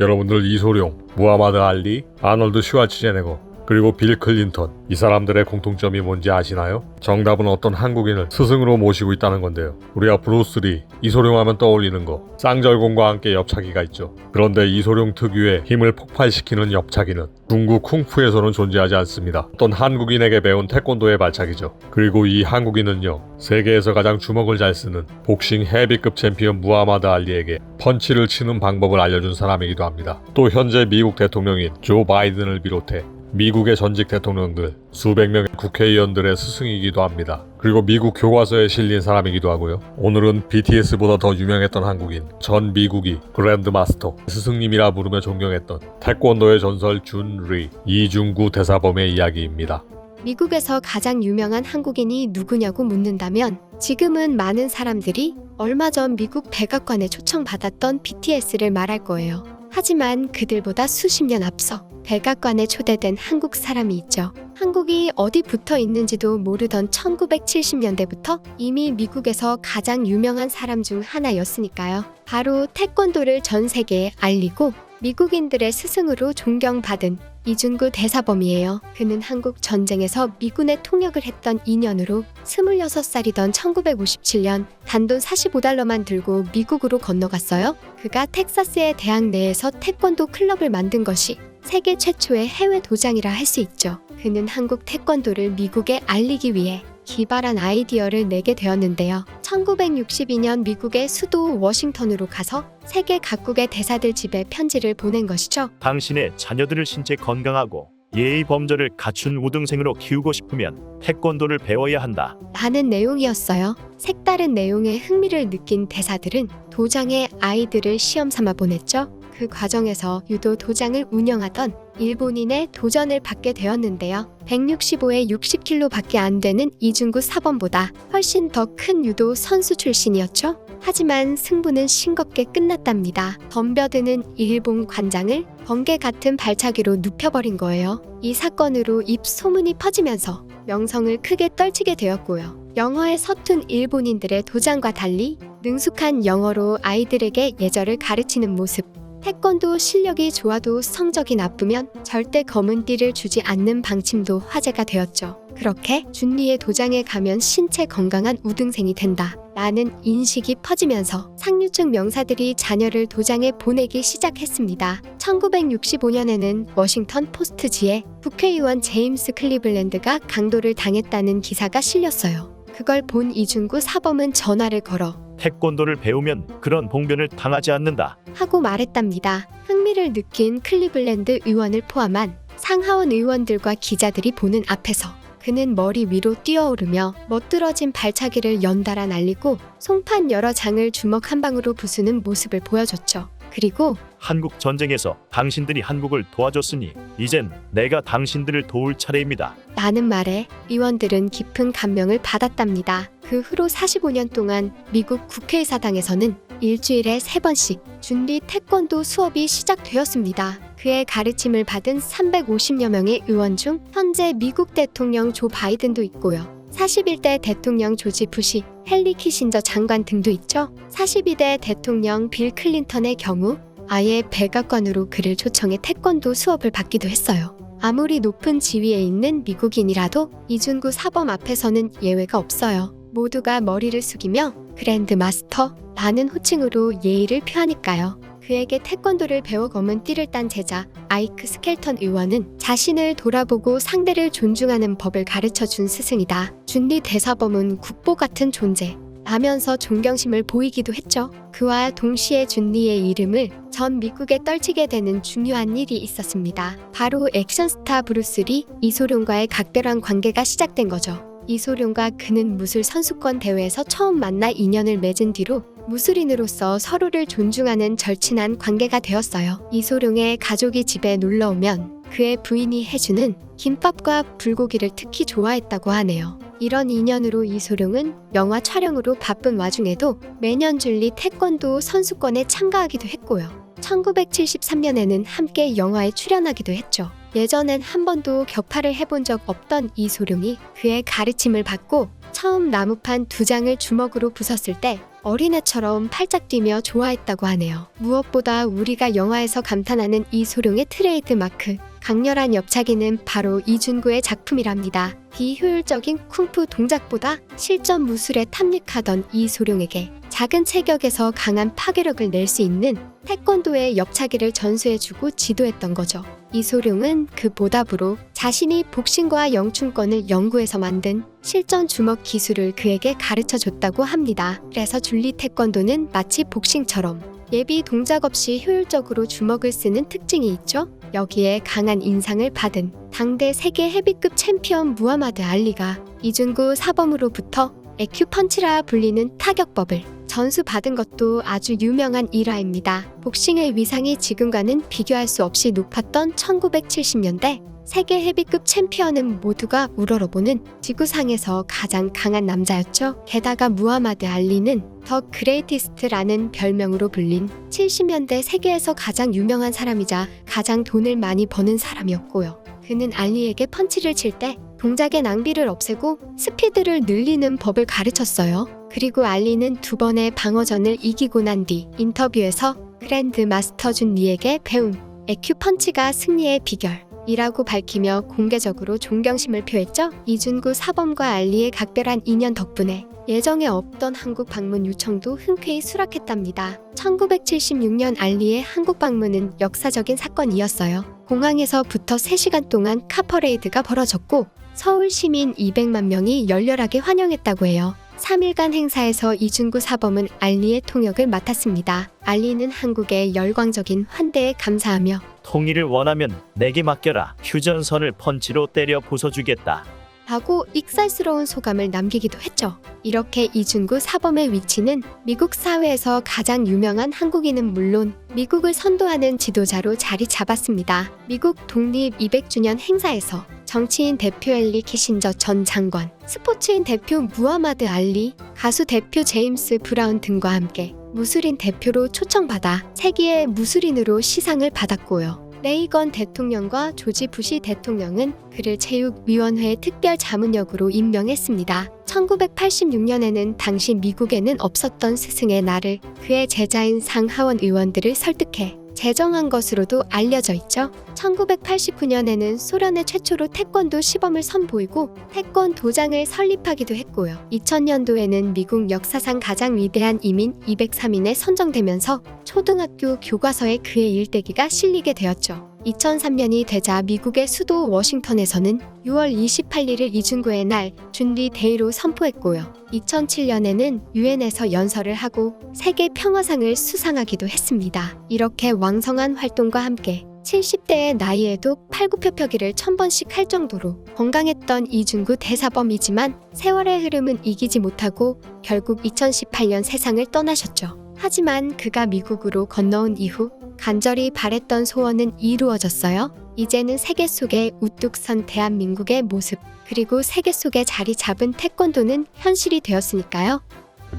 여러분들 이소룡, 무하마드 알리, 아놀드 슈왈츠제네거, 그리고 빌 클린턴, 이 사람들의 공통점이 뭔지 아시나요? 정답은 어떤 한국인을 스승으로 모시고 있다는 건데요. 우리가 브루스리, 이소룡 하면 떠올리는 거 쌍절곤과 함께 옆차기가 있죠. 그런데 이소룡 특유의 힘을 폭발시키는 옆차기는 중국 쿵푸에서는 존재하지 않습니다. 어떤 한국인에게 배운 태권도의 발차기죠. 그리고 이 한국인은요, 세계에서 가장 주먹을 잘 쓰는 복싱 헤비급 챔피언 무하마드 알리에게 펀치를 치는 방법을 알려준 사람이기도 합니다. 또 현재 미국 대통령인 조 바이든을 비롯해 미국의 전직 대통령들, 수백 명의 국회의원들의 스승이기도 합니다. 그리고 미국 교과서에 실린 사람이기도 하고요. 오늘은 BTS보다 더 유명했던 한국인, 전 미국이 그랜드마스터, 스승님이라 부르며 존경했던 태권도의 전설 준리, 이중구 대사범의 이야기입니다. 미국에서 가장 유명한 한국인이 누구냐고 묻는다면 지금은 많은 사람들이 얼마 전 미국 백악관에 초청받았던 BTS를 말할 거예요. 하지만 그들보다 수십 년 앞서 백악관에 초대된 한국 사람이 있죠. 한국이 어디 붙어 있는지도 모르던 1970년대부터 이미 미국에서 가장 유명한 사람 중 하나였으니까요. 바로 태권도를 전 세계에 알리고 미국인들의 스승으로 존경받은 이중구 대사범이에요. 그는 한국 전쟁에서 미군의 통역을 했던 인연으로 26살이던 1957년 단돈 45달러만 들고 미국으로 건너갔어요. 그가 텍사스의 대학 내에서 태권도 클럽을 만든 것이 세계 최초의 해외 도장이라 할 수 있죠. 그는 한국 태권도를 미국에 알리기 위해 기발한 아이디어를 내게 되었는데요. 1962년 미국의 수도 워싱턴으로 가서 세계 각국의 대사들 집에 편지를 보낸 것이죠. 당신의 자녀들을 신체 건강하고 예의 범절을 갖춘 우등생으로 키우고 싶으면 태권도를 배워야 한다. 라는 내용이었어요. 색다른 내용에 흥미를 느낀 대사들은 도장에 아이들을 시험 삼아 보냈죠. 그 과정에서 유도 도장을 운영하던 일본인의 도전을 받게 되었는데요. 165에 60kg 밖에 안 되는 이중구 사범보다 훨씬 더 큰 유도 선수 출신이었죠. 하지만 승부는 싱겁게 끝났답니다. 덤벼드는 일본 관장을 번개 같은 발차기로 눕혀버린 거예요. 이 사건으로 입소문이 퍼지면서 명성을 크게 떨치게 되었고요. 영어에 서툰 일본인들의 도장과 달리 능숙한 영어로 아이들에게 예절을 가르치는 모습, 태권도 실력이 좋아도 성적이 나쁘면 절대 검은 띠를 주지 않는 방침도 화제가 되었죠. 그렇게 준리의 도장에 가면 신체 건강한 우등생이 된다 라는 인식이 퍼지면서 상류층 명사들이 자녀를 도장에 보내기 시작했습니다. 1965년에는 워싱턴 포스트지에 국회의원 제임스 클리블랜드가 강도를 당했다는 기사가 실렸어요. 그걸 본 이중구 사범은 전화를 걸어 태권도를 배우면 그런 봉변을 당하지 않는다 하고 말했답니다. 흥미를 느낀 클리블랜드 의원을 포함한 상하원 의원들과 기자들이 보는 앞에서 그는 머리 위로 뛰어오르며 멋들어진 발차기를 연달아 날리고 송판 여러 장을 주먹 한 방으로 부수는 모습을 보여줬죠. 그리고 한국 전쟁에서 당신들이 한국을 도와줬으니 이젠 내가 당신들을 도울 차례입니다. 라는 말에 의원들은 깊은 감명을 받았답니다. 그 후로 45년 동안 미국 국회의사당에서는 일주일에 3번씩 준리 태권도 수업이 시작되었습니다. 그의 가르침을 받은 350여 명의 의원 중 현재 미국 대통령 조 바이든도 있고요. 41대 대통령 조지 부시, 헨리 키신저 장관 등도 있죠. 42대 대통령 빌 클린턴의 경우 아예 백악관으로 그를 초청해 태권도 수업을 받기도 했어요. 아무리 높은 지위에 있는 미국인이라도 이중구 사범 앞에서는 예외가 없어요. 모두가 머리를 숙이며 그랜드 마스터라는 호칭으로 예의를 표하니까요. 그에게 태권도를 배워 검은 띠를 딴 제자 아이크 스켈턴 의원은 자신을 돌아보고 상대를 존중하는 법을 가르쳐준 스승이다. 준리 대사범은 국보 같은 존재 라면서 존경심을 보이기도 했죠. 그와 동시에 준리의 이름을 전 미국에 떨치게 되는 중요한 일이 있었습니다. 바로 액션스타 브루스리 이소룡과의 각별한 관계가 시작된 거죠. 이소룡과 그는 무술 선수권 대회에서 처음 만나 인연을 맺은 뒤로 무술인으로서 서로를 존중하는 절친한 관계가 되었어요. 이소룡의 가족이 집에 놀러오면 그의 부인이 해주는 김밥과 불고기를 특히 좋아했다고 하네요. 이런 인연으로 이소룡은 영화 촬영으로 바쁜 와중에도 매년 줄리 태권도 선수권에 참가하기도 했고요. 1973년에는 함께 영화에 출연하기도 했죠. 예전엔 한 번도 격파를 해본 적 없던 이소룡이 그의 가르침을 받고 처음 나무판 2장을 주먹으로 부쉈을 때 어린애처럼 팔짝 뛰며 좋아했다고 하네요. 무엇보다 우리가 영화에서 감탄하는 이소룡의 트레이드 마크, 강렬한 옆차기는 바로 이준구의 작품이랍니다. 비효율적인 쿵푸 동작보다 실전 무술에 탐닉하던 이소룡에게 작은 체격에서 강한 파괴력을 낼 수 있는 태권도의 옆차기를 전수해주고 지도했던 거죠. 이소룡은 그 보답으로 자신이 복싱과 영춘권을 연구해서 만든 실전 주먹 기술을 그에게 가르쳐줬다고 합니다. 그래서 줄리 태권도는 마치 복싱처럼 예비 동작 없이 효율적으로 주먹을 쓰는 특징이 있죠. 여기에 강한 인상을 받은 당대 세계 헤비급 챔피언 무하마드 알리가 이준구 사범으로부터 에큐펀치라 불리는 타격법을 전수받은 것도 아주 유명한 일화입니다. 복싱의 위상이 지금과는 비교할 수 없이 높았던 1970년대 세계 헤비급 챔피언은 모두가 우러러보는 지구상에서 가장 강한 남자였죠. 게다가 무하마드 알리는 더 그레이티스트라는 별명으로 불린 70년대 세계에서 가장 유명한 사람이자 가장 돈을 많이 버는 사람이었고요. 그는 알리에게 펀치를 칠 때 동작의 낭비를 없애고 스피드를 늘리는 법을 가르쳤어요. 그리고 알리는 2번의 방어전을 이기고 난 뒤 인터뷰에서 그랜드 마스터 준 리에게 배운 에큐펀치가 승리의 비결이라고 밝히며 공개적으로 존경심을 표했죠. 이준구 사범과 알리의 각별한 인연 덕분에 예정에 없던 한국 방문 요청도 흔쾌히 수락했답니다. 1976년 알리의 한국 방문은 역사적인 사건이었어요. 공항에서부터 3시간 동안 카퍼레이드가 벌어졌고 서울 시민 200만 명이 열렬하게 환영했다고 해요. 3일간 행사에서 이준구 사범은 알리의 통역을 맡았습니다. 알리는 한국의 열광적인 환대에 감사하며 통일을 원하면 내게 맡겨라. 휴전선을 펀치로 때려 부숴주겠다. 하고 익살스러운 소감을 남기기도 했죠. 이렇게 이준구 사범의 위치는 미국 사회에서 가장 유명한 한국인은 물론 미국을 선도하는 지도자로 자리 잡았습니다. 미국 독립 200주년 행사에서 정치인 대표 헨리 키신저 전 장관, 스포츠인 대표 무하마드 알리, 가수 대표 제임스 브라운 등과 함께 무술인 대표로 초청받아 세계의 무술인으로 시상을 받았고요. 레이건 대통령과 조지 부시 대통령은 그를 체육위원회 특별 자문역으로 임명했습니다. 1986년에는 당시 미국에는 없었던 스승의 날을 그의 제자인 상하원 의원들을 설득해 제정한 것으로도 알려져 있죠. 1989년에는 소련의 최초로 태권도 시범을 선보이고 태권도장을 설립하기도 했고요. 2000년도에는 미국 역사상 가장 위대한 이민 203인에 선정되면서 초등학교 교과서에 그의 일대기가 실리게 되었죠. 2003년이 되자 미국의 수도 워싱턴에서는 6월 28일을 이준구의 날 준리 데이로 선포했고요. 2007년에는 유엔에서 연설을 하고 세계 평화상을 수상하기도 했습니다. 이렇게 왕성한 활동과 함께 70대의 나이에도 팔굽혀펴기를 1000번씩 할 정도로 건강했던 이준구 대사범이지만 세월의 흐름은 이기지 못하고 결국 2018년 세상을 떠나셨죠. 하지만 그가 미국으로 건너온 이후 간절히 바랬던 소원은 이루어졌어요. 이제는 세계 속에 우뚝 선 대한민국의 모습, 그리고 세계 속에 자리 잡은 태권도는 현실이 되었으니까요.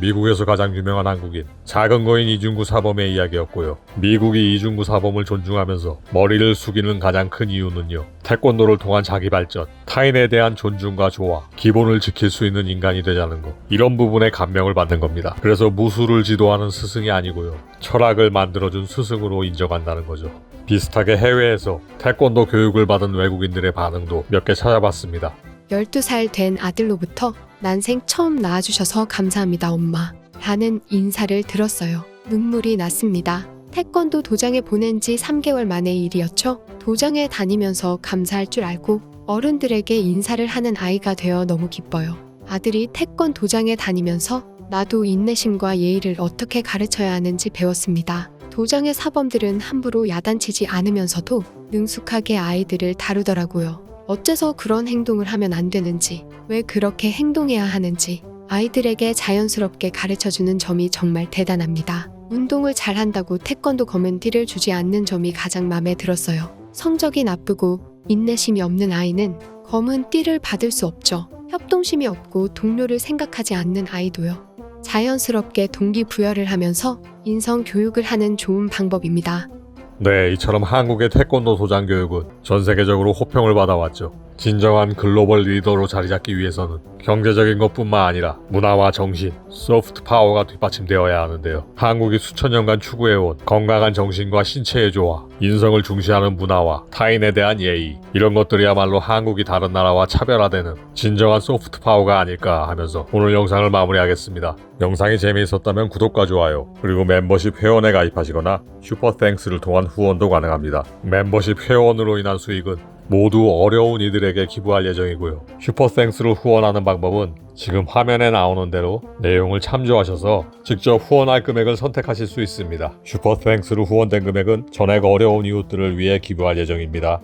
미국에서 가장 유명한 한국인, 작은 거인 이준구 사범의 이야기였고요. 미국이 이준구 사범을 존중하면서 머리를 숙이는 가장 큰 이유는요, 태권도를 통한 자기 발전, 타인에 대한 존중과 조화, 기본을 지킬 수 있는 인간이 되자는 것, 이런 부분에 감명을 받는 겁니다. 그래서 무술을 지도하는 스승이 아니고요, 철학을 만들어준 스승으로 인정한다는 거죠. 비슷하게 해외에서 태권도 교육을 받은 외국인들의 반응도 몇 개 찾아봤습니다. 12살 된 아들로부터 난생 처음 낳아주셔서 감사합니다, 엄마. 라는 인사를 들었어요. 눈물이 났습니다. 태권도 도장에 보낸 지 3개월 만의 일이었죠. 도장에 다니면서 감사할 줄 알고 어른들에게 인사를 하는 아이가 되어 너무 기뻐요. 아들이 태권 도장에 다니면서 나도 인내심과 예의를 어떻게 가르쳐야 하는지 배웠습니다. 도장의 사범들은 함부로 야단치지 않으면서도 능숙하게 아이들을 다루더라고요. 어째서 그런 행동을 하면 안 되는지, 왜 그렇게 행동해야 하는지 아이들에게 자연스럽게 가르쳐주는 점이 정말 대단합니다. 운동을 잘한다고 태권도 검은 띠를 주지 않는 점이 가장 마음에 들었어요. 성적이 나쁘고 인내심이 없는 아이는 검은 띠를 받을 수 없죠. 협동심이 없고 동료를 생각하지 않는 아이도요. 자연스럽게 동기부여를 하면서 인성 교육을 하는 좋은 방법입니다. 네, 이처럼 한국의 태권도 도장 교육은 전 세계적으로 호평을 받아왔죠. 진정한 글로벌 리더로 자리 잡기 위해서는 경제적인 것뿐만 아니라 문화와 정신, 소프트 파워가 뒷받침되어야 하는데요. 한국이 수천 년간 추구해온 건강한 정신과 신체의 조화, 인성을 중시하는 문화와 타인에 대한 예의, 이런 것들이야말로 한국이 다른 나라와 차별화되는 진정한 소프트 파워가 아닐까 하면서 오늘 영상을 마무리하겠습니다. 영상이 재미있었다면 구독과 좋아요, 그리고 멤버십 회원에 가입하시거나 슈퍼땡스를 통한 후원도 가능합니다. 멤버십 회원으로 인한 수익은 모두 어려운 이들에게 기부할 예정이고요. 슈퍼땡스를 후원하는 방법은 지금 화면에 나오는 대로 내용을 참조하셔서 직접 후원할 금액을 선택하실 수 있습니다. 슈퍼땡스로 후원된 금액은 전액 어려운 이웃들을 위해 기부할 예정입니다.